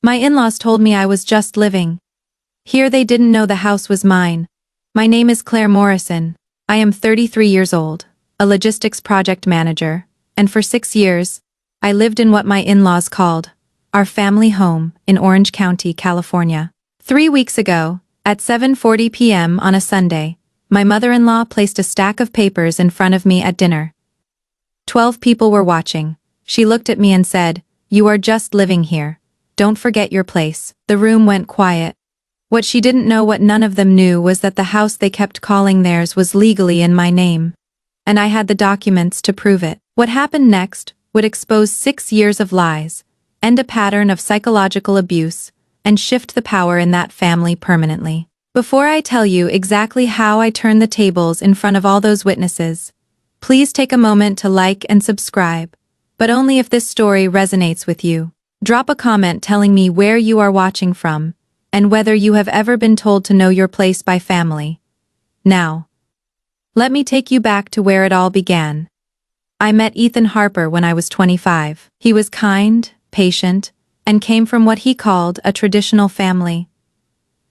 My in-laws told me I was just living. Here they didn't know the house was mine. My name is Claire Morrison. I am 33 years old, a logistics project manager, and for 6 years, I lived in what my in-laws called our family home in Orange County, California. 3 weeks ago, at 7:40 p.m. on a Sunday, my mother-in-law placed a stack of papers in front of me at dinner. 12 people were watching. She looked at me and said, "You are just living here. Don't forget your place." The room went quiet. What she didn't know, what none of them knew, was that the house they kept calling theirs was legally in my name. And I had the documents to prove it. What happened next would expose 6 years of lies, end a pattern of psychological abuse, and shift the power in that family permanently. Before I tell you exactly how I turned the tables in front of all those witnesses, please take a moment to like and subscribe, but only if this story resonates with you. Drop a comment telling me where you are watching from, and whether you have ever been told to know your place by family. Now, let me take you back to where it all began. I met Ethan Harper when I was 25. He was kind, patient, and came from what he called a traditional family.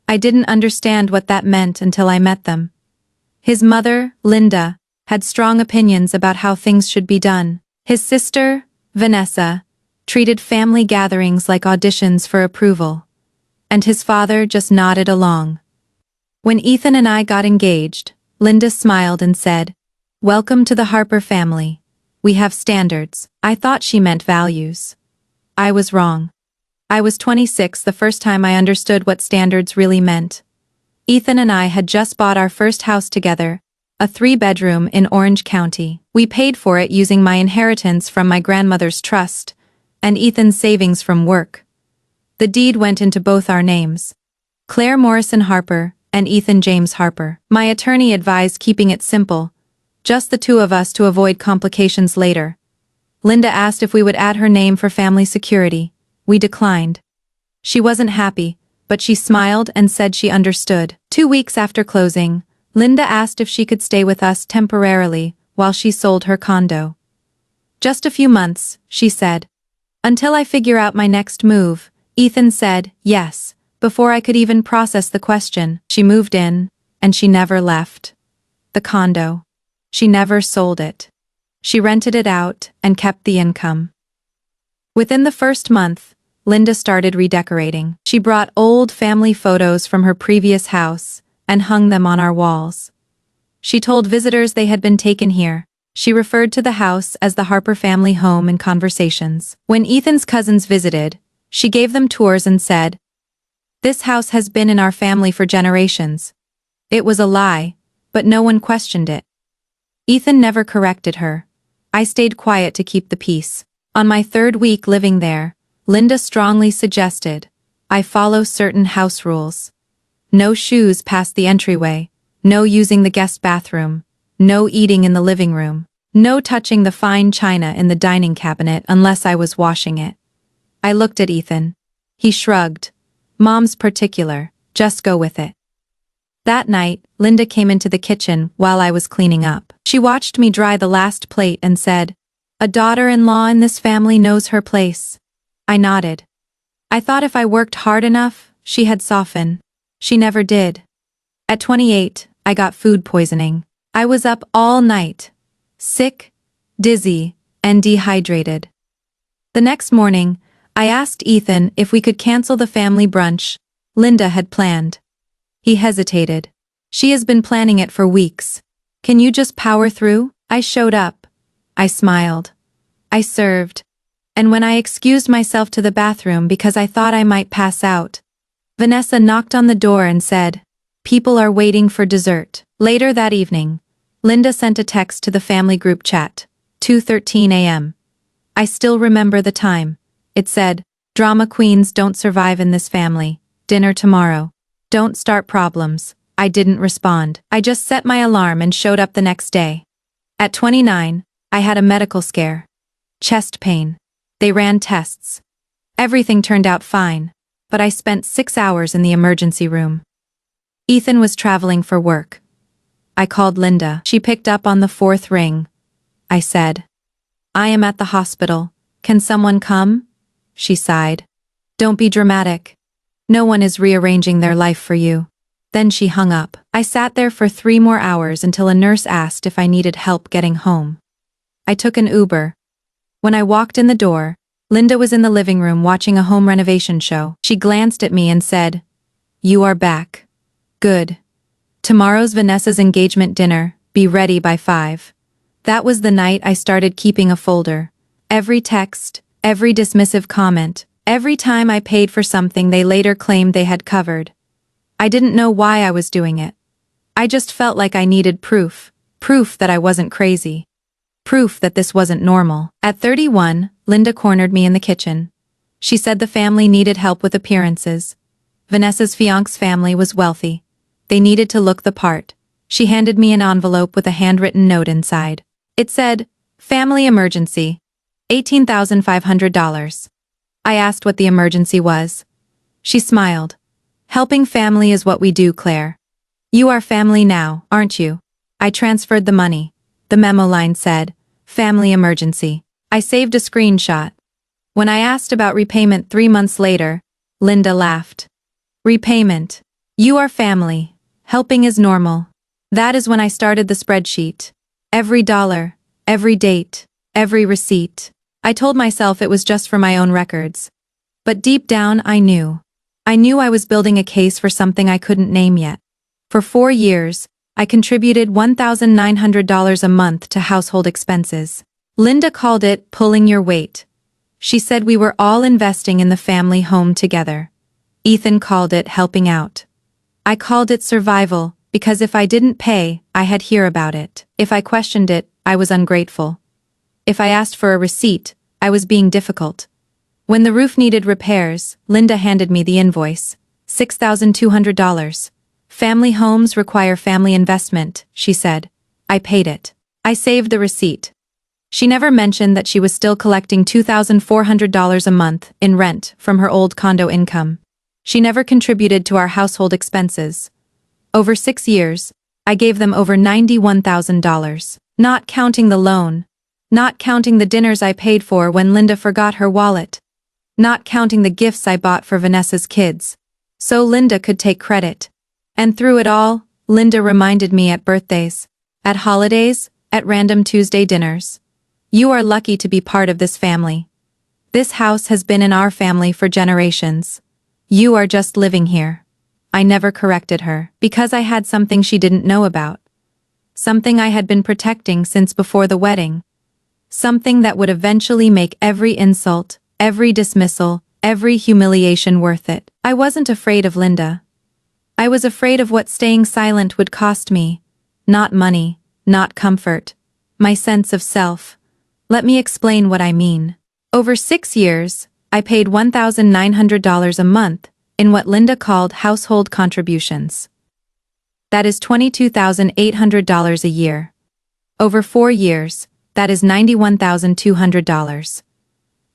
I didn't understand what that meant until I met them. His mother, Linda, had strong opinions about how things should be done. His sister, Vanessa, treated family gatherings like auditions for approval. And his father just nodded along. When Ethan and I got engaged, Linda smiled and said, "Welcome to the Harper family. We have standards." I thought she meant values. I was wrong. I was 26 the first time I understood what standards really meant. Ethan and I had just bought our first house together, a 3-bedroom in Orange County. We paid for it using my inheritance from my grandmother's trust, and Ethan's savings from work. The deed went into both our names, Claire Morrison Harper and Ethan James Harper. My attorney advised keeping it simple, just the two of us to avoid complications later. Linda asked if we would add her name for family security. We declined. She wasn't happy, but she smiled and said she understood. 2 weeks after closing, Linda asked if she could stay with us temporarily while she sold her condo. "Just a few months," she said. "Until I figure out my next move." Ethan said yes, before I could even process the question. She moved in, and she never left. The condo. She never sold it. She rented it out and kept the income. Within the first month, Linda started redecorating. She brought old family photos from her previous house and hung them on our walls. She told visitors they had been taken here. She referred to the house as the Harper family home in conversations. When Ethan's cousins visited, she gave them tours and said, "This house has been in our family for generations." It was a lie, but no one questioned it. Ethan never corrected her. I stayed quiet to keep the peace. On my 3rd week living there, Linda strongly suggested I follow certain house rules. No shoes past the entryway, no using the guest bathroom, no eating in the living room, no touching the fine china in the dining cabinet unless I was washing it. I looked at Ethan. He shrugged. "Mom's particular, just go with it." That night, Linda came into the kitchen while I was cleaning up. She watched me dry the last plate and said, "A daughter-in-law in this family knows her place." I nodded. I thought if I worked hard enough, she had softened. She never did. At 28, I got food poisoning. I was up all night, sick, dizzy, and dehydrated. The next morning, I asked Ethan if we could cancel the family brunch Linda had planned. He hesitated. "She has been planning it for weeks. Can you just power through?" I showed up. I smiled. I served. And when I excused myself to the bathroom because I thought I might pass out, Vanessa knocked on the door and said, "People are waiting for dessert." Later that evening, Linda sent a text to the family group chat, 2:13 a.m. I still remember the time. It said, "Drama queens don't survive in this family. Dinner tomorrow. Don't start problems." I didn't respond. I just set my alarm and showed up the next day. At 29, I had a medical scare. Chest pain. They ran tests. Everything turned out fine, but I spent 6 hours in the emergency room. Ethan was traveling for work. I called Linda. She picked up on the 4th ring. I said, "I am at the hospital. Can someone come?" She sighed. Don't be dramatic. No one is rearranging their life for you. Then she hung up. I sat there for 3 more hours until a nurse asked if I needed help getting home. I took an Uber. When I walked in the door, Linda was in the living room watching a home renovation show. She glanced at me and said, "You are back. Good. Tomorrow's Vanessa's engagement dinner, be ready by 5. That was the night I started keeping a folder. Every text, every dismissive comment, every time I paid for something they later claimed they had covered. I didn't know why I was doing it. I just felt like I needed proof that I wasn't crazy. Proof that this wasn't normal. At 31, Linda cornered me in the kitchen. She said the family needed help with appearances. Vanessa's fiancé's family was wealthy. They needed to look the part. She handed me an envelope with a handwritten note inside. It said, "Family emergency. $18,500. I asked what the emergency was. She smiled. "Helping family is what we do, Claire. You are family now, aren't you?" I transferred the money. The memo line said, "Family emergency." I saved a screenshot. When I asked about repayment 3 months later, Linda laughed. "Repayment. You are family. Helping is normal." That is when I started the spreadsheet. Every dollar, every date, every receipt. I told myself it was just for my own records. But deep down I knew. I knew I was building a case for something I couldn't name yet. For 4 years, I contributed $1,900 a month to household expenses. Linda called it pulling your weight. She said we were all investing in the family home together. Ethan called it helping out. I called it survival, because if I didn't pay, I had hear about it. If I questioned it, I was ungrateful. If I asked for a receipt, I was being difficult. When the roof needed repairs, Linda handed me the invoice. $6,200. "Family homes require family investment," she said. I paid it. I saved the receipt. She never mentioned that she was still collecting $2,400 a month in rent from her old condo income. She never contributed to our household expenses. Over 6 years, I gave them over $91,000. Not counting the loan. Not counting the dinners I paid for when Linda forgot her wallet. Not counting the gifts I bought for Vanessa's kids. So Linda could take credit. And through it all, Linda reminded me at birthdays, at holidays, at random Tuesday dinners. "You are lucky to be part of this family. This house has been in our family for generations. You are just living here." I never corrected her, because I had something she didn't know about. Something I had been protecting since before the wedding. Something that would eventually make every insult, every dismissal, every humiliation worth it. I wasn't afraid of Linda. I was afraid of what staying silent would cost me. Not money, not comfort. My sense of self. Let me explain what I mean. Over 6 years, I paid $1,900 a month in what Linda called household contributions. That is $22,800 a year. Over 4 years, that is $91,200.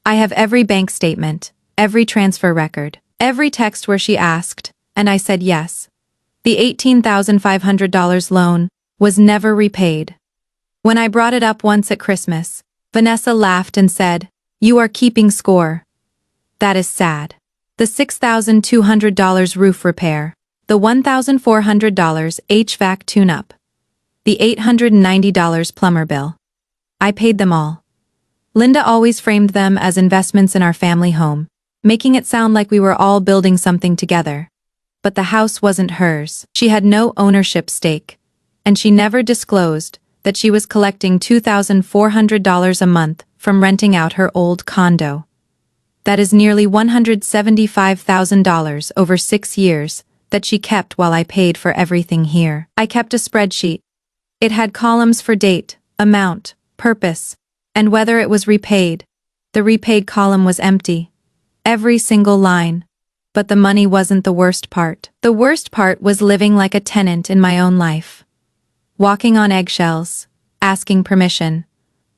I have every bank statement, every transfer record, every text where she asked, and I said yes. The $18,500 loan was never repaid. When I brought it up once at Christmas, Vanessa laughed and said, "You are keeping score." That is sad. The $6,200 roof repair, the $1,400 HVAC tune-up, the $890 plumber bill. I paid them all. Linda always framed them as investments in our family home, making it sound like we were all building something together. But the house wasn't hers. She had no ownership stake. And she never disclosed that she was collecting $2,400 a month from renting out her old condo. That is nearly $175,000 over 6 years that she kept while I paid for everything here. I kept a spreadsheet. It had columns for date, amount, purpose, and whether it was repaid. The repaid column was empty. Every single line. But the money wasn't the worst part. The worst part was living like a tenant in my own life. Walking on eggshells, asking permission,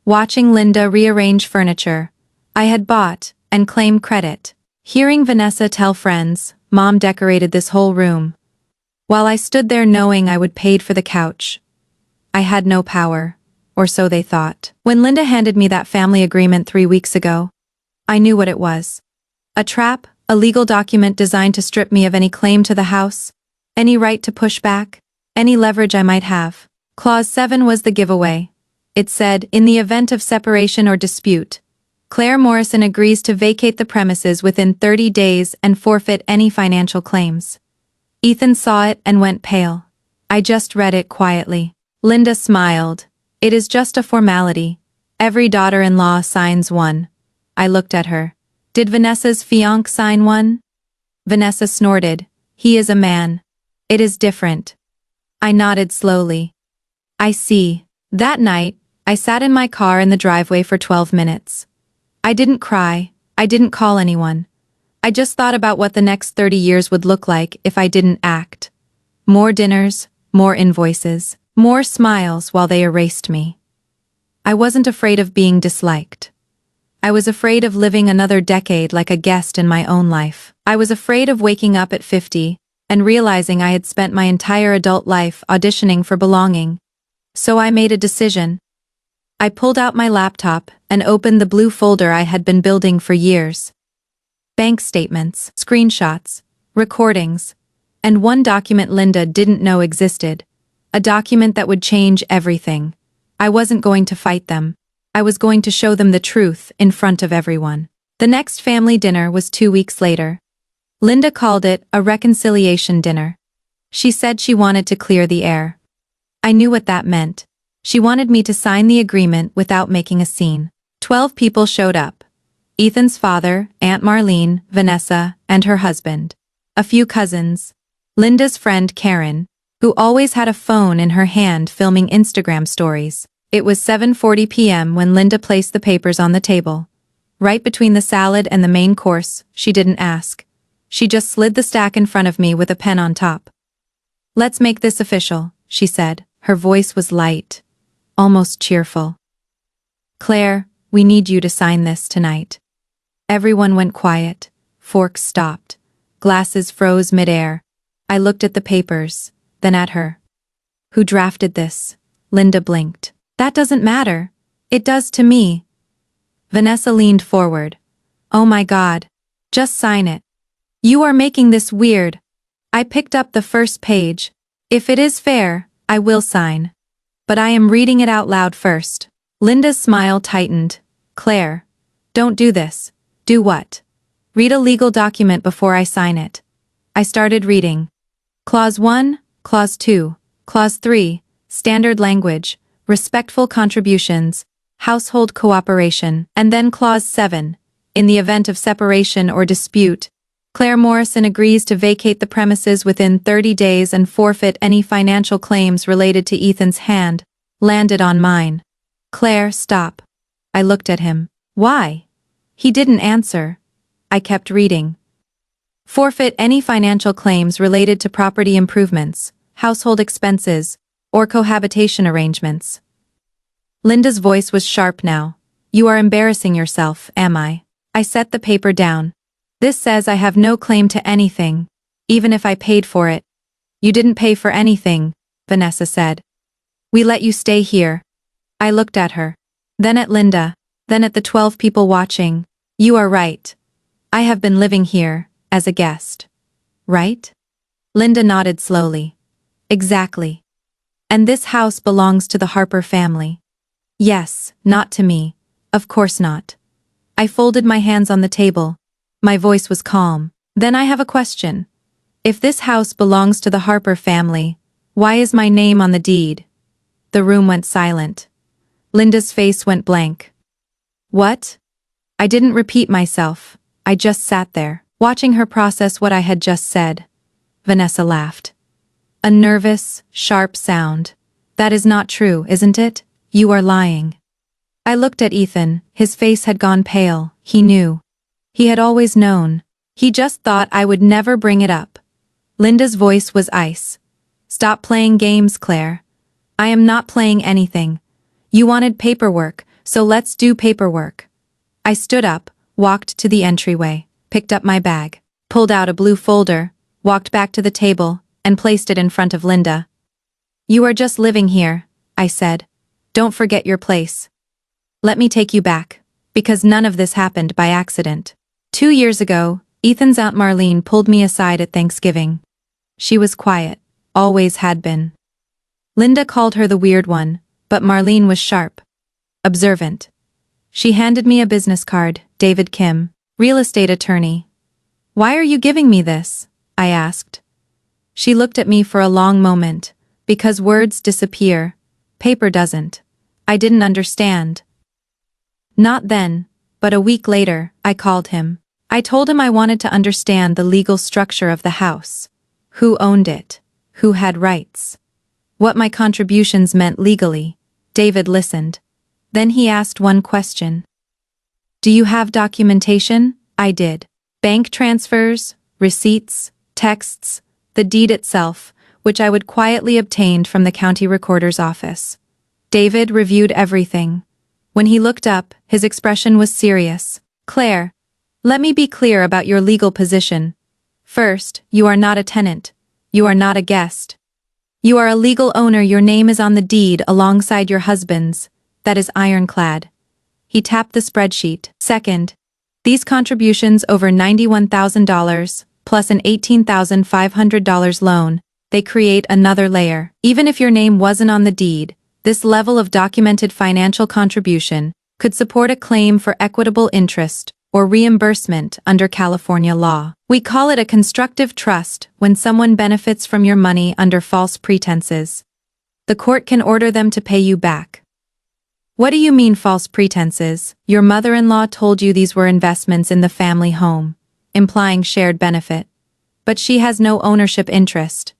watching Linda rearrange furniture I had bought and claim credit, hearing Vanessa tell friends, "Mom decorated this whole room," while I stood there knowing I would paid for the couch. I had no power, or so they thought. When Linda handed me that family agreement 3 weeks ago, I knew what it was. A trap, A legal document designed to strip me of any claim to the house, any right to push back, any leverage I might have. Clause 7 was the giveaway. It said, in the event of separation or dispute, Claire Morrison agrees to vacate the premises within 30 days and forfeit any financial claims. Ethan saw it and went pale. I just read it quietly. Linda smiled. It is just a formality. Every daughter-in-law signs one. I looked at her. Did Vanessa's fiancé sign one? Vanessa snorted. He is a man. It is different. I nodded slowly. I see. That night, I sat in my car in the driveway for 12 minutes. I didn't cry. I didn't call anyone. I just thought about what the next 30 years would look like if I didn't act. More dinners, more invoices, more smiles while they erased me. I wasn't afraid of being disliked. I was afraid of living another decade like a guest in my own life. I was afraid of waking up at 50 and realizing I had spent my entire adult life auditioning for belonging. So I made a decision. I pulled out my laptop and opened the blue folder I had been building for years. Bank statements, screenshots, recordings, and one document Linda didn't know existed. A document that would change everything. I wasn't going to fight them. I was going to show them the truth in front of everyone. The next family dinner was 2 weeks later. Linda called it a reconciliation dinner. She said she wanted to clear the air. I knew what that meant. She wanted me to sign the agreement without making a scene. 12 people showed up. Ethan's father, Aunt Marlene, Vanessa, and her husband. A few cousins. Linda's friend Karen, who always had a phone in her hand filming Instagram stories. It was 7:40 p.m. when Linda placed the papers on the table. Right between the salad and the main course, she didn't ask. She just slid the stack in front of me with a pen on top. Let's make this official, she said. Her voice was light, almost cheerful. Claire, we need you to sign this tonight. Everyone went quiet. Forks stopped. Glasses froze midair. I looked at the papers, then at her. Who drafted this? Linda blinked. That doesn't matter. It does to me. Vanessa leaned forward. Oh my God. Just sign it. You are making this weird. I picked up the first page. If it is fair, I will sign. But I am reading it out loud first. Linda's smile tightened. Claire. Don't do this. Do what? Read a legal document before I sign it. I started reading. Clause 1, Clause 2, Clause 3, Standard Language, Respectful Contributions, Household Cooperation, and then Clause 7. In the event of separation or dispute, Claire Morrison agrees to vacate the premises within 30 days and forfeit any financial claims related to Ethan's hand, landed on mine. Claire, stop. I looked at him. Why? He didn't answer. I kept reading. Forfeit any financial claims related to property improvements, household expenses, or cohabitation arrangements. Linda's voice was sharp now. You are embarrassing yourself, am I? I set the paper down. This says I have no claim to anything, even if I paid for it. You didn't pay for anything, Vanessa said. We let you stay here. I looked at her. Then at Linda. Then at the 12 people watching. You are right. I have been living here, as a guest. Right? Linda nodded slowly. Exactly. And this house belongs to the Harper family. Yes, not to me. Of course not. I folded my hands on the table. My voice was calm. Then I have a question. If this house belongs to the Harper family, why is my name on the deed? The room went silent. Linda's face went blank. What? I didn't repeat myself. I just sat there, watching her process what I had just said. Vanessa laughed. A nervous, sharp sound. That is not true, isn't it? You are lying. I looked at Ethan. His face had gone pale. He knew. He had always known. He just thought I would never bring it up. Linda's voice was ice. Stop playing games, Claire. I am not playing anything. You wanted paperwork, so let's do paperwork. I stood up, walked to the entryway, picked up my bag, pulled out a blue folder, walked back to the table, and placed it in front of Linda. You are just living here, I said. Don't forget your place. Let me take you back, because none of this happened by accident. 2 years ago, Ethan's Aunt Marlene pulled me aside at Thanksgiving. She was quiet, always had been. Linda called her the weird one, but Marlene was sharp, observant. She handed me a business card, David Kim, real estate attorney. "Why are you giving me this?" I asked. She looked at me for a long moment. Because words disappear, paper doesn't. I didn't understand. Not then, but a week later, I called him. I told him I wanted to understand the legal structure of the house. Who owned it? Who had rights? What my contributions meant legally. David listened. Then he asked one question. "Do you have documentation?" I did. Bank transfers, receipts, texts, the deed itself, which I would quietly obtain from the county recorder's office. David reviewed everything. When he looked up, his expression was serious. "Claire, let me be clear about your legal position. First, you are not a tenant. You are not a guest. You are a legal owner. Your name is on the deed alongside your husband's. That is ironclad." He tapped the spreadsheet. "Second, these contributions over $91,000, plus an $18,500 loan, they create another layer. Even if your name wasn't on the deed, this level of documented financial contribution could support a claim for equitable interest or reimbursement under California law. We call it a constructive trust when someone benefits from your money under false pretenses. The court can order them to pay you back." "What do you mean false pretenses?" "Your mother-in-law told you these were investments in the family home, implying shared benefit. But she has no ownership interest.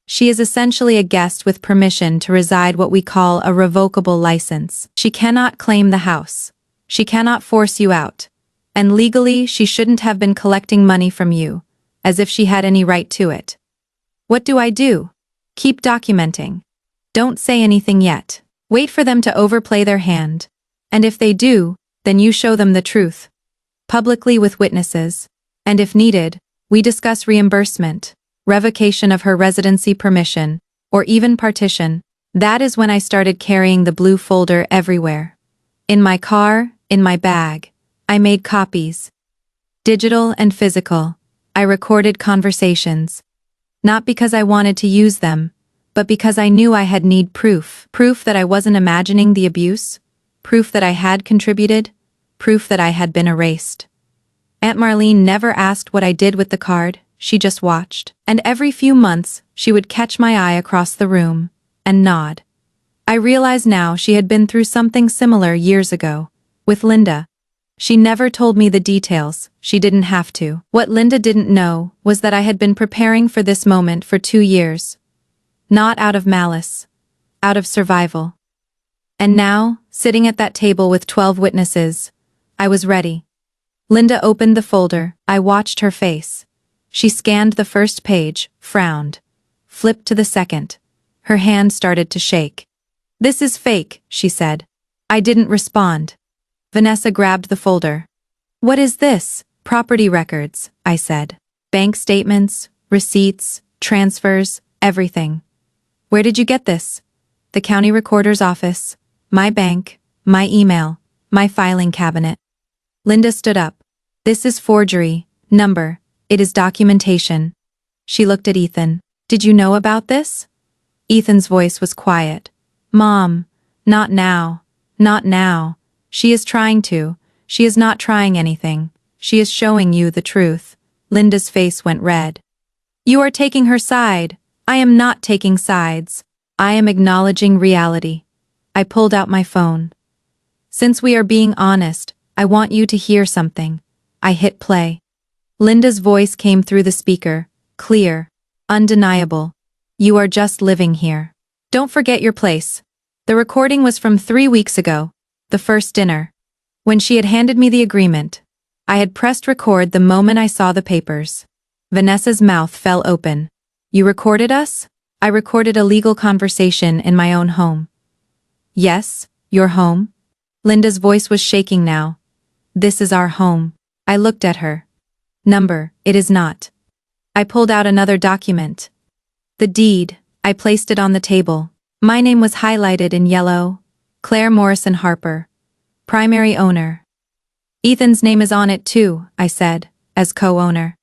She is essentially a guest with permission to reside, what we call a revocable license. She cannot claim the house. She cannot force you out. And legally, she shouldn't have been collecting money from you, as if she had any right to it. What do I do? Keep documenting. Don't say anything yet. Wait for them to overplay their hand. And if they do, then you show them the truth. Publicly with witnesses. And if needed, we discuss reimbursement, revocation of her residency permission, or even partition. That is when I started carrying the blue folder everywhere. In my car, in my bag. I made copies. Digital and physical. I recorded conversations. Not because I wanted to use them, but because I knew I had need proof. Proof that I wasn't imagining the abuse. Proof that I had contributed. Proof that I had been erased. Aunt Marlene never asked what I did with the card, she just watched. And every few months, she would catch my eye across the room, and nod. I realize now she had been through something similar years ago, with Linda. She never told me the details, she didn't have to. What Linda didn't know was that I had been preparing for this moment for 2 years. Not out of malice. Out of survival. And now, sitting at that table with 12 witnesses, I was ready. Linda opened the folder. I watched her face. She scanned the first page, frowned. Flipped to the second. Her hand started to shake. "This is fake," she said. I didn't respond. Vanessa grabbed the folder. "What is this?" "Property records," I said. "Bank statements, receipts, transfers, everything." "Where did you get this?" "The county recorder's office, my bank, my email, my filing cabinet." Linda stood up. "This is forgery, number, it is documentation." She looked at Ethan. "Did you know about this?" Ethan's voice was quiet. "Mom, not now, not now. She is trying to. She is not trying anything. She is showing you the truth." Linda's face went red. "You are taking her side." "I am not taking sides. I am acknowledging reality." I pulled out my phone. "Since we are being honest, I want you to hear something." I hit play. Linda's voice came through the speaker, clear, undeniable. "You are just living here. Don't forget your place." The recording was from 3 weeks ago. The first dinner. When she had handed me the agreement, I had pressed record the moment I saw the papers. Vanessa's mouth fell open. "You recorded us?" "I recorded a legal conversation in my own home." "Yes, your home?" Linda's voice was shaking now. "This is our home." I looked at her. "Number, it is not." I pulled out another document. The deed. I placed it on the table. My name was highlighted in yellow. Claire Morrison Harper. Primary owner. "Ethan's name is on it too," I said, as co-owner.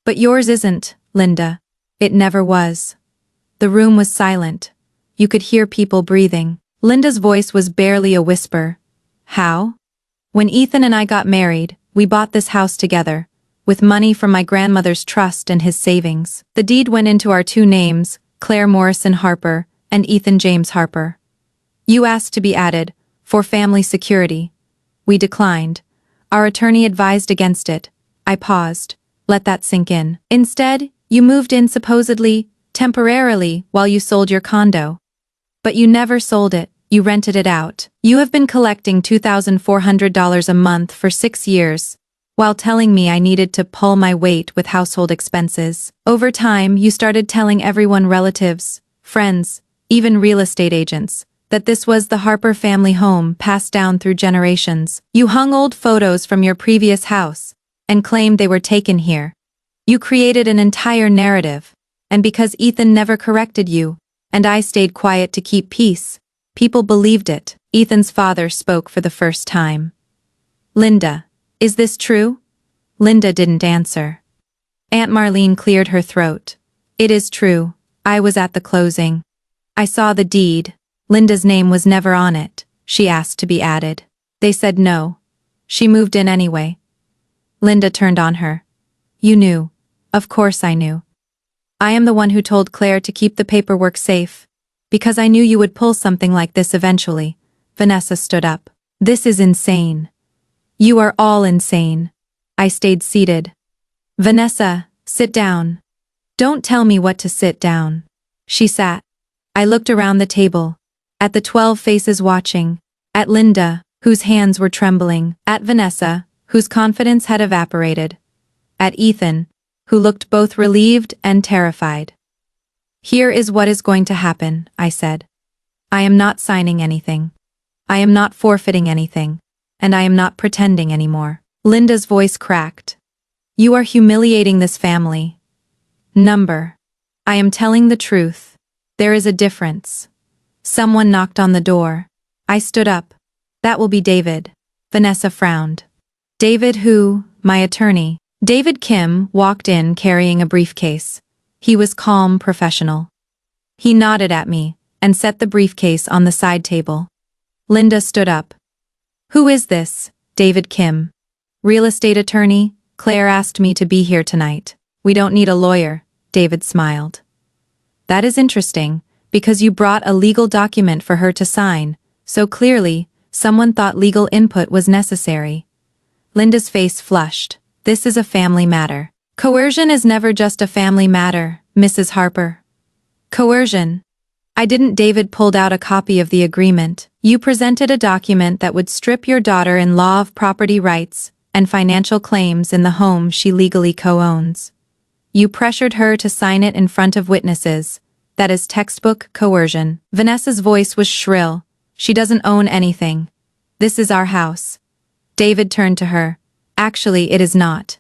But yours isn't, Linda. It never was. The room was silent. You could hear people breathing. Linda's voice was barely a whisper. How? When Ethan and I got married, we bought this house together, with money from my grandmother's trust and his savings. The deed went into our two names, Claire Morrison Harper and Ethan James Harper. You asked to be added, for family security. We declined. Our attorney advised against it. I paused. Let that sink in. Instead, you moved in supposedly, temporarily, while you sold your condo. But you never sold it, you rented it out. You have been collecting $2,400 a month for 6 years, while telling me I needed to pull my weight with household expenses. Over time, you started telling everyone, relatives, friends, even real estate agents, that this was the Harper family home passed down through generations. You hung old photos from your previous house and claimed they were taken here. You created an entire narrative, and because Ethan never corrected you, and I stayed quiet to keep peace, people believed it. Ethan's father spoke for the first time. Linda, is this true? Linda didn't answer. Aunt Marlene cleared her throat. It is true. I was at the closing. I saw the deed. Linda's name was never on it. She asked to be added. They said no. She moved in anyway. Linda turned on her. You knew. Of course I knew. I am the one who told Claire to keep the paperwork safe, because I knew you would pull something like this eventually. Vanessa stood up. This is insane. You are all insane. I stayed seated. Vanessa, sit down. Don't tell me what to sit down. She sat. I looked around the table. At the 12 faces watching. At Linda, whose hands were trembling. At Vanessa, whose confidence had evaporated. At Ethan, who looked both relieved and terrified. Here is what is going to happen, I said. I am not signing anything. I am not forfeiting anything. And I am not pretending anymore. Linda's voice cracked. You are humiliating this family. Number. I am telling the truth. There is a difference. Someone knocked on the door. I stood up. That will be David. Vanessa frowned. David who? My attorney. David Kim walked in carrying a briefcase. He was calm, professional. He nodded at me and set the briefcase on the side table. Linda stood up. Who is this? David Kim. Real estate attorney. Claire asked me to be here tonight. We don't need a lawyer, David smiled. That is interesting, because you brought a legal document for her to sign, so clearly, someone thought legal input was necessary. Linda's face flushed. This is a family matter. Coercion is never just a family matter, Mrs. Harper. Coercion. I didn't. David pulled out a copy of the agreement. You presented a document that would strip your daughter-in-law of property rights and financial claims in the home she legally co-owns. You pressured her to sign it in front of witnesses. That is textbook coercion. Vanessa's voice was shrill. She doesn't own anything. This is our house. David turned to her. Actually, it is not.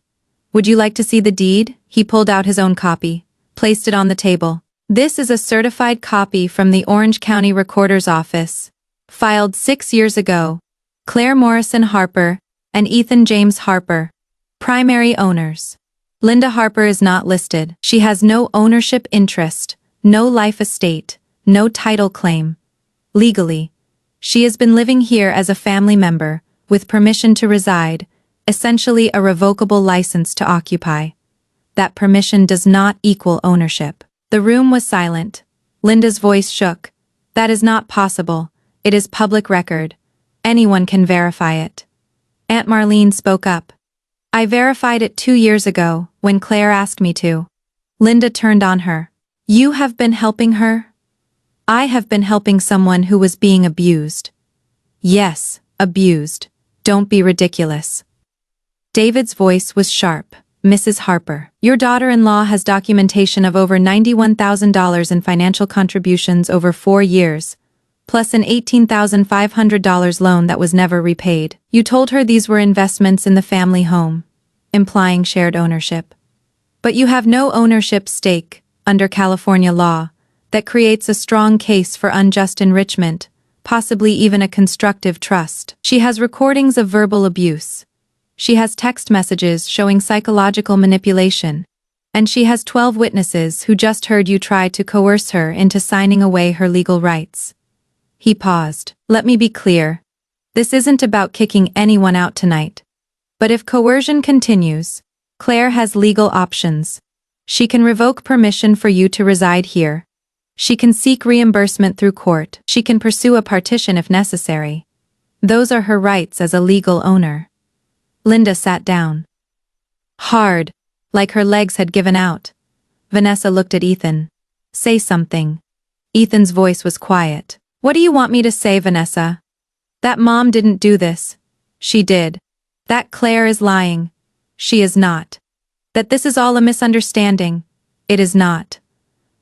Would you like to see the deed? He pulled out his own copy, placed it on the table. This is a certified copy from the Orange County Recorder's Office, filed 6 years ago. Claire Morrison Harper and Ethan James Harper, primary owners. Linda Harper is not listed. She has no ownership interest, no life estate, no title claim. Legally, she has been living here as a family member, with permission to reside, essentially a revocable license to occupy. That permission does not equal ownership. The room was silent. Linda's voice shook. That is not possible. It is public record. Anyone can verify it. Aunt Marlene spoke up. I verified it 2 years ago, when Claire asked me to. Linda turned on her. You have been helping her? I have been helping someone who was being abused. Yes, abused. Don't be ridiculous. David's voice was sharp. Mrs. Harper, your daughter-in-law has documentation of over $91,000 in financial contributions over 4 years, plus an $18,500 loan that was never repaid. You told her these were investments in the family home, implying shared ownership. But you have no ownership stake, under California law, that creates a strong case for unjust enrichment, possibly even a constructive trust. She has recordings of verbal abuse. She has text messages showing psychological manipulation. And she has 12 witnesses who just heard you try to coerce her into signing away her legal rights. He paused. Let me be clear. This isn't about kicking anyone out tonight. But if coercion continues, Claire has legal options. She can revoke permission for you to reside here. She can seek reimbursement through court. She can pursue a partition if necessary. Those are her rights as a legal owner. Linda sat down. Hard, like her legs had given out. Vanessa looked at Ethan. Say something. Ethan's voice was quiet. What do you want me to say, Vanessa? That Mom didn't do this. She did. That Claire is lying. She is not. That this is all a misunderstanding. It is not.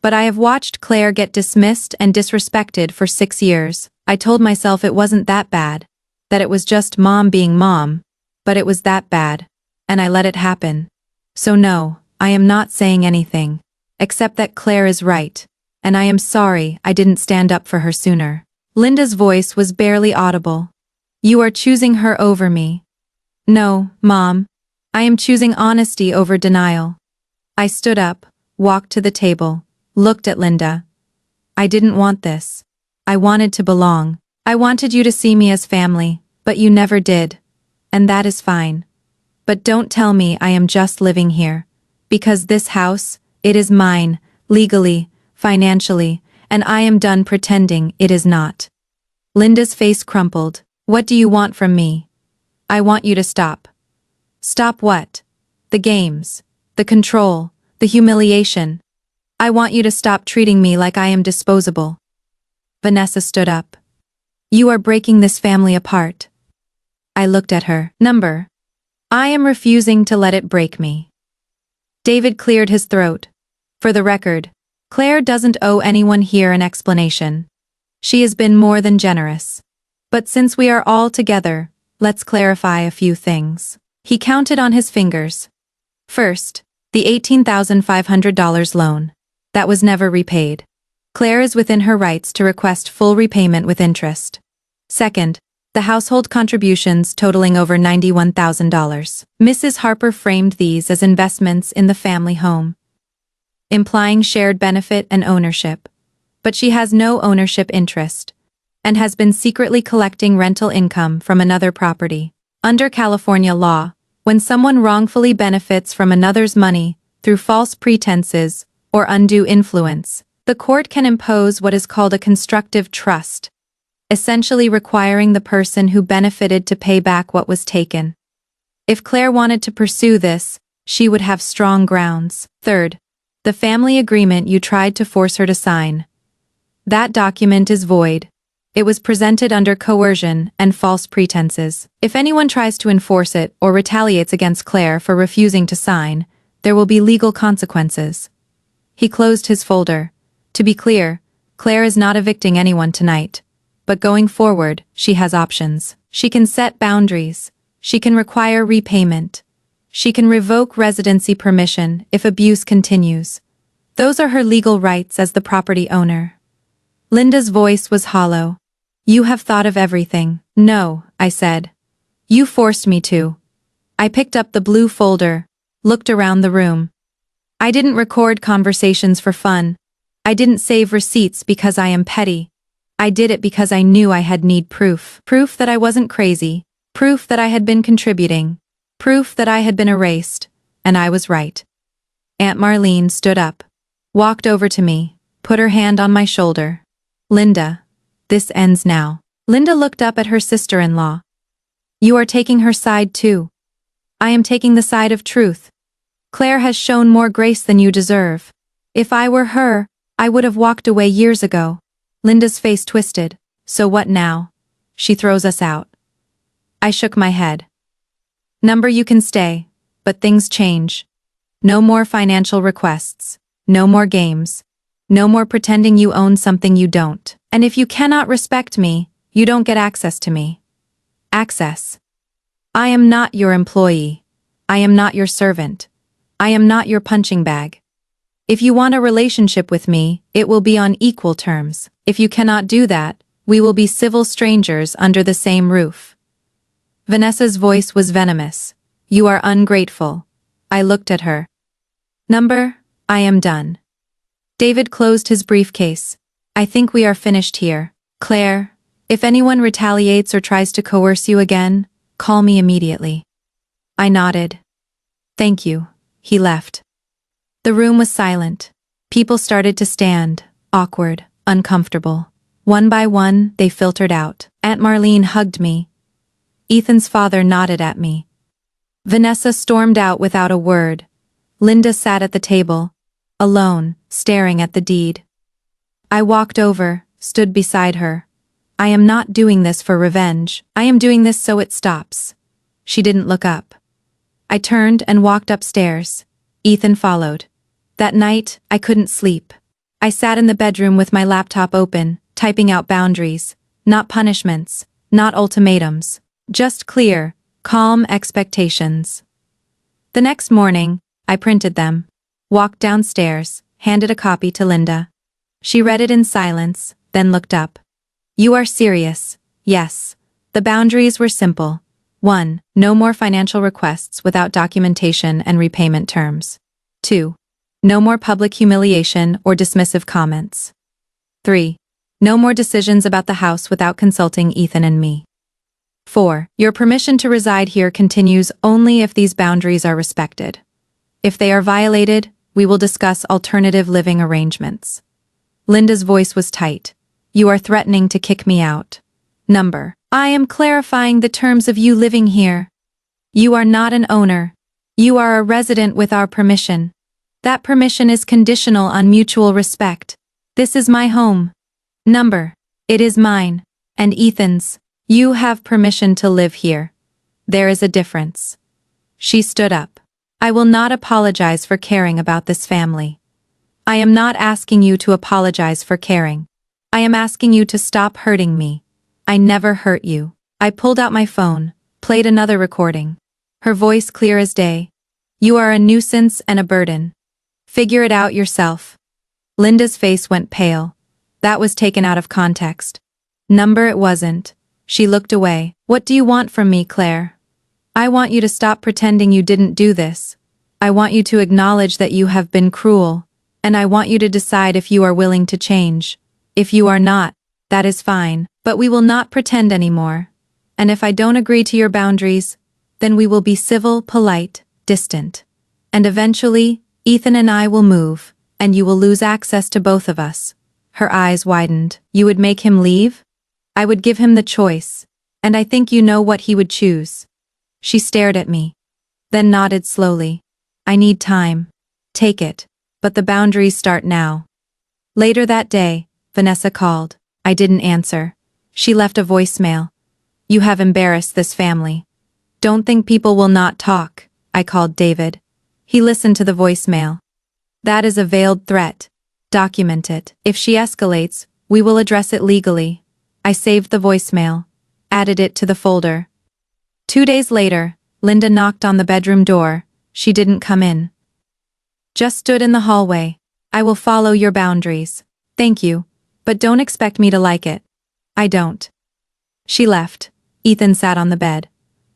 But I have watched Claire get dismissed and disrespected for 6 years. I told myself it wasn't that bad. That it was just Mom being Mom. But it was that bad. And I let it happen. So no, I am not saying anything. Except that Claire is right. And I am sorry I didn't stand up for her sooner. Linda's voice was barely audible. You are choosing her over me. No, Mom. I am choosing honesty over denial. I stood up, walked to the table, looked at Linda. I didn't want this. I wanted to belong. I wanted you to see me as family, but you never did. And that is fine. But don't tell me I am just living here. Because this house, it is mine, legally, financially, and I am done pretending it is not. Linda's face crumpled. What do you want from me? I want you to stop. Stop what? The games, the control, the humiliation. I want you to stop treating me like I am disposable. Vanessa stood up. You are breaking this family apart. I looked at her. Number. I am refusing to let it break me. David cleared his throat. For the record, Claire doesn't owe anyone here an explanation. She has been more than generous. But since we are all together, let's clarify a few things. He counted on his fingers. First, the $18,500 loan. That was never repaid. Claire is within her rights to request full repayment with interest. Second, the household contributions totaling over $91,000. Mrs. Harper framed these as investments in the family home, implying shared benefit and ownership. But she has no ownership interest, and has been secretly collecting rental income from another property. Under California law, when someone wrongfully benefits from another's money through false pretenses or undue influence, the court can impose what is called a constructive trust, essentially requiring the person who benefited to pay back what was taken. If Claire wanted to pursue this, she would have strong grounds. Third, the family agreement you tried to force her to sign. That document is void. It was presented under coercion and false pretenses. If anyone tries to enforce it or retaliates against Claire for refusing to sign, there will be legal consequences. He closed his folder. To be clear, Claire is not evicting anyone tonight. But going forward, she has options. She can set boundaries. She can require repayment. She can revoke residency permission if abuse continues. Those are her legal rights as the property owner. Linda's voice was hollow. You have thought of everything. No, I said. You forced me to. I picked up the blue folder, looked around the room. I didn't record conversations for fun. I didn't save receipts because I am petty. I did it because I knew I had need proof. Proof that I wasn't crazy. Proof that I had been contributing. Proof that I had been erased. And I was right. Aunt Marlene stood up, walked over to me, put her hand on my shoulder. Linda, this ends now. Linda looked up at her sister-in-law. You are taking her side too. I am taking the side of truth. Claire has shown more grace than you deserve. If I were her, I would have walked away years ago. Linda's face twisted. So what now? She throws us out. I shook my head. Number, you can stay, but things change. No more financial requests. No more games. No more pretending you own something you don't. And if you cannot respect me, you don't get access to me. Access. I am not your employee. I am not your servant. I am not your punching bag. If you want a relationship with me, it will be on equal terms. If you cannot do that, we will be civil strangers under the same roof. Vanessa's voice was venomous. You are ungrateful. I looked at her. I am done. David closed his briefcase. I think we are finished here. Claire, if anyone retaliates or tries to coerce you again, call me immediately. I nodded. Thank you. He left. The room was silent. People started to stand, awkward, uncomfortable. One by one, they filtered out. Aunt Marlene hugged me. Ethan's father nodded at me. Vanessa stormed out without a word. Linda sat at the table, alone, staring at the deed. I walked over, stood beside her. I am not doing this for revenge. I am doing this so it stops. She didn't look up. I turned and walked upstairs. Ethan followed. That night, I couldn't sleep. I sat in the bedroom with my laptop open, typing out boundaries, not punishments, not ultimatums, just clear, calm expectations. The next morning, I printed them, walked downstairs, handed a copy to Linda. She read it in silence, then looked up. You are serious? Yes. The boundaries were simple. 1. No more financial requests without documentation and repayment terms. 2. No more public humiliation or dismissive comments. 3. No more decisions about the house without consulting Ethan and me. 4. Your permission to reside here continues only if these boundaries are respected. If they are violated, we will discuss alternative living arrangements. Linda's voice was tight. You are threatening to kick me out. I am clarifying the terms of you living here. You are not an owner. You are a resident with our permission. That permission is conditional on mutual respect. This is my home. It is mine. And Ethan's. You have permission to live here. There is a difference. She stood up. I will not apologize for caring about this family. I am not asking you to apologize for caring. I am asking you to stop hurting me. I never hurt you. I pulled out my phone, played another recording. Her voice clear as day. You are a nuisance and a burden. Figure it out yourself. Linda's face went pale. That was taken out of context. It wasn't. She looked away. What do you want from me, Claire? I want you to stop pretending you didn't do this. I want you to acknowledge that you have been cruel, and I want you to decide if you are willing to change. If you are not, that is fine, but we will not pretend anymore. And if I don't agree to your boundaries, then we will be civil, polite, distant. And eventually, Ethan and I will move, and you will lose access to both of us. Her eyes widened. You would make him leave? I would give him the choice, and I think you know what he would choose. She stared at me, then nodded slowly. I need time. Take it, but the boundaries start now. Later that day, Vanessa called. I didn't answer. She left a voicemail. You have embarrassed this family. Don't think people will not talk, I called David. He listened to the voicemail. That is a veiled threat. Document it. If she escalates, we will address it legally. I saved the voicemail, added it to the folder. 2 days later, Linda knocked on the bedroom door. She didn't come in. Just stood in the hallway. I will follow your boundaries. Thank you, but don't expect me to like it. I don't. She left. Ethan sat on the bed.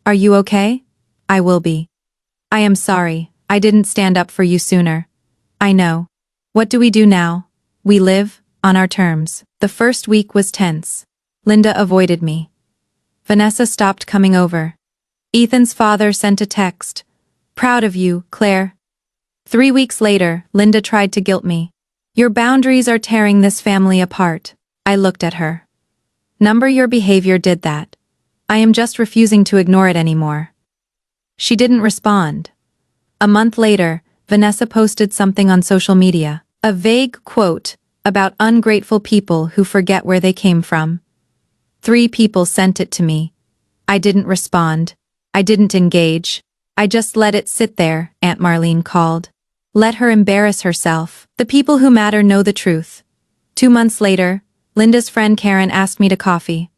Are you okay? I will be. I am sorry, I didn't stand up for you sooner. I know. What do we do now? We live, on our terms. The first week was tense. Linda avoided me. Vanessa stopped coming over. Ethan's father sent a text. Proud of you, Claire. 3 weeks later, Linda tried to guilt me. Your boundaries are tearing this family apart. I looked at her. Your behavior did that. I am just refusing to ignore it anymore. She didn't respond. A month later, Vanessa posted something on social media. A vague quote about ungrateful people who forget where they came from. 3 people sent it to me. I didn't respond. I didn't engage. I just let it sit there, Aunt Marlene called. Let her embarrass herself. The people who matter know the truth. 2 months later, Linda's friend Karen asked me to coffee.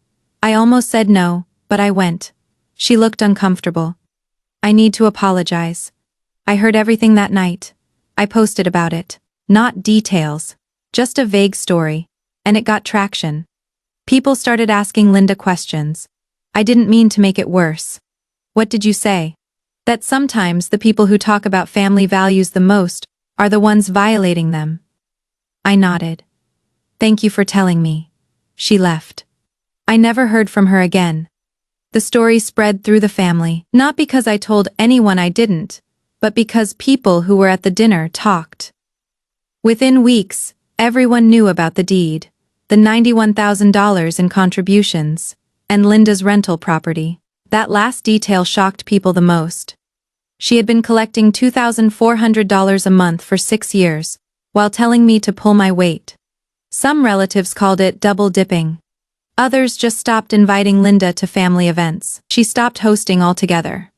I almost said no, but I went. She looked uncomfortable. I need to apologize. I heard everything that night. I posted about it. Not details. Just a vague story. And it got traction. People started asking Linda questions. I didn't mean to make it worse. What did you say? That sometimes the people who talk about family values the most are the ones violating them. I nodded. Thank you for telling me. She left. I never heard from her again. The story spread through the family, not because I told anyone I didn't, but because people who were at the dinner talked. Within weeks, everyone knew about the deed, the $91,000 in contributions, and Linda's rental property. That last detail shocked people the most. She had been collecting $2,400 a month for 6 years, while telling me to pull my weight. Some relatives called it double dipping. Others just stopped inviting Linda to family events. She stopped hosting altogether.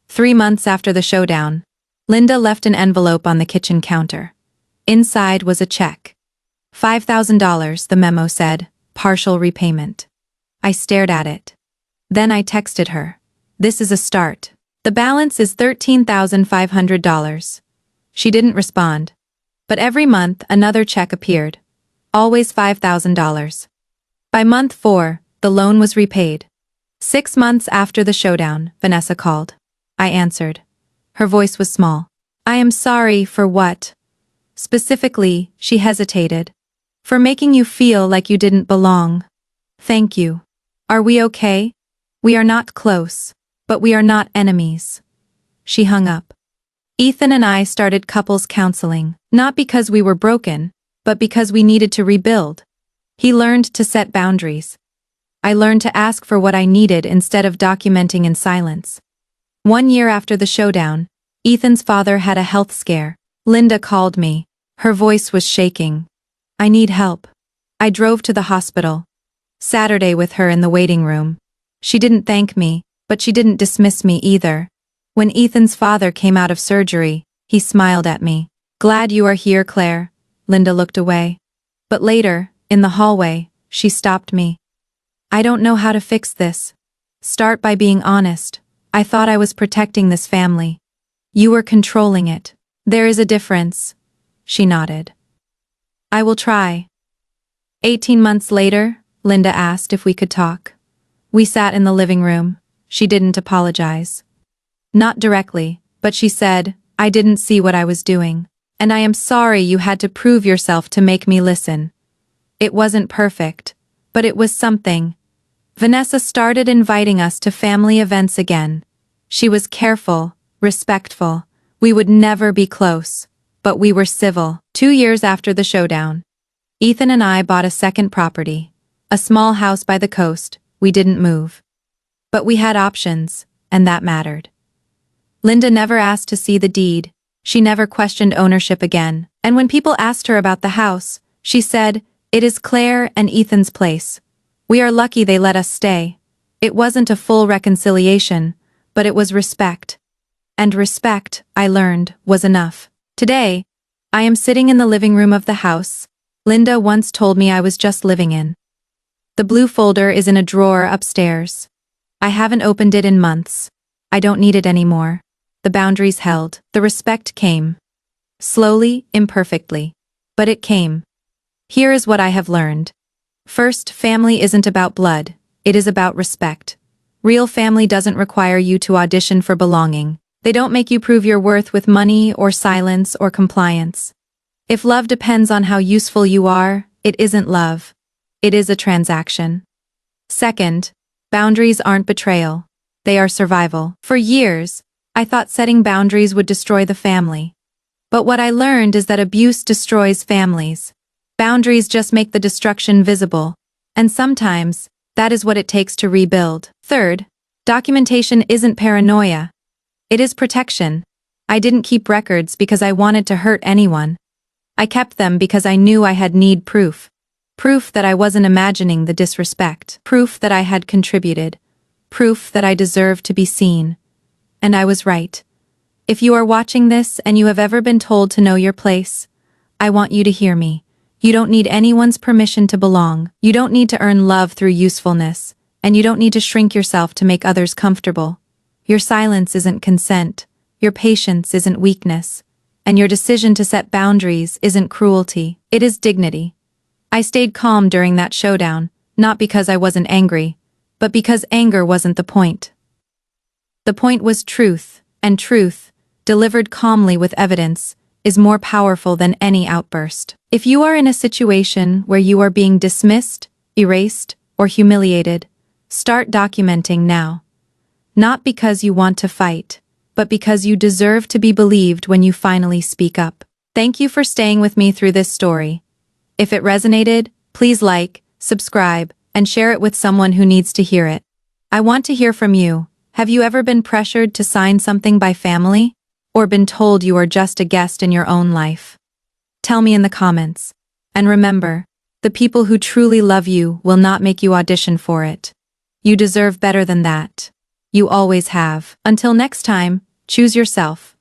3 months after the showdown, Linda left an envelope on the kitchen counter. Inside was a check. $5,000, the memo said, partial repayment. I stared at it. Then I texted her. This is a start. The balance is $13,500. She didn't respond. But every month another check appeared. Always $5,000. By month 4, the loan was repaid. 6 months after the showdown, Vanessa called. I answered. Her voice was small. I am sorry for what? Specifically, she hesitated. For making you feel like you didn't belong. Thank you. Are we okay? We are not close, but we are not enemies. She hung up. Ethan and I started couples counseling, not because we were broken, but because we needed to rebuild. He learned to set boundaries. I learned to ask for what I needed instead of documenting in silence. 1 year after the showdown, Ethan's father had a health scare. Linda called me. Her voice was shaking. I need help. I drove to the hospital. Saturday with her in the waiting room. She didn't thank me, but she didn't dismiss me either. When Ethan's father came out of surgery, he smiled at me. Glad you are here, Claire. Linda looked away. But later, in the hallway, she stopped me. I don't know how to fix this. Start by being honest. I thought I was protecting this family. You were controlling it. There is a difference. She nodded. I will try. 18 months later, Linda asked if we could talk. We sat in the living room. She didn't apologize. Not directly, but she said, I didn't see what I was doing. And I am sorry you had to prove yourself to make me listen. It wasn't perfect, but it was something. Vanessa started inviting us to family events again. She was careful, respectful. We would never be close, but we were civil. 2 years after the showdown, Ethan and I bought a second property, a small house by the coast. We didn't move. But we had options, and that mattered. Linda never asked to see the deed. She never questioned ownership again. And when people asked her about the house, she said, it is Claire and Ethan's place. We are lucky they let us stay. It wasn't a full reconciliation, but it was respect. And respect, I learned, was enough. Today, I am sitting in the living room of the house Linda once told me I was just living in. The blue folder is in a drawer upstairs. I haven't opened it in months. I don't need it anymore. The boundaries held. The respect came. Slowly, imperfectly. But it came. Here is what I have learned. First, family isn't about blood. It is about respect. Real family doesn't require you to audition for belonging. They don't make you prove your worth with money or silence or compliance. If love depends on how useful you are, it isn't love. It is a transaction. Second, boundaries aren't betrayal. They are survival. For years, I thought setting boundaries would destroy the family. But what I learned is that abuse destroys families. Boundaries just make the destruction visible, and sometimes, that is what it takes to rebuild. Third, documentation isn't paranoia. It is protection. I didn't keep records because I wanted to hurt anyone. I kept them because I knew I had need proof. Proof that I wasn't imagining the disrespect. Proof that I had contributed. Proof that I deserved to be seen. And I was right. If you are watching this and you have ever been told to know your place, I want you to hear me. You don't need anyone's permission to belong. You don't need to earn love through usefulness. And you don't need to shrink yourself to make others comfortable. Your silence isn't consent. Your patience isn't weakness. And your decision to set boundaries isn't cruelty. It is dignity. I stayed calm during that showdown, not because I wasn't angry, but because anger wasn't the point. The point was truth, And truth, delivered calmly with evidence, is more powerful than any outburst. If you are in a situation where you are being dismissed, erased, or humiliated, start documenting now. Not because you want to fight, but because you deserve to be believed when you finally speak up. Thank you for staying with me through this story. If it resonated, please like, subscribe, and share it with someone who needs to hear it. I want to hear from you. Have you ever been pressured to sign something by family? Or been told you are just a guest in your own life? Tell me in the comments. And remember, the people who truly love you will not make you audition for it. You deserve better than that. You always have. Until next time, choose yourself.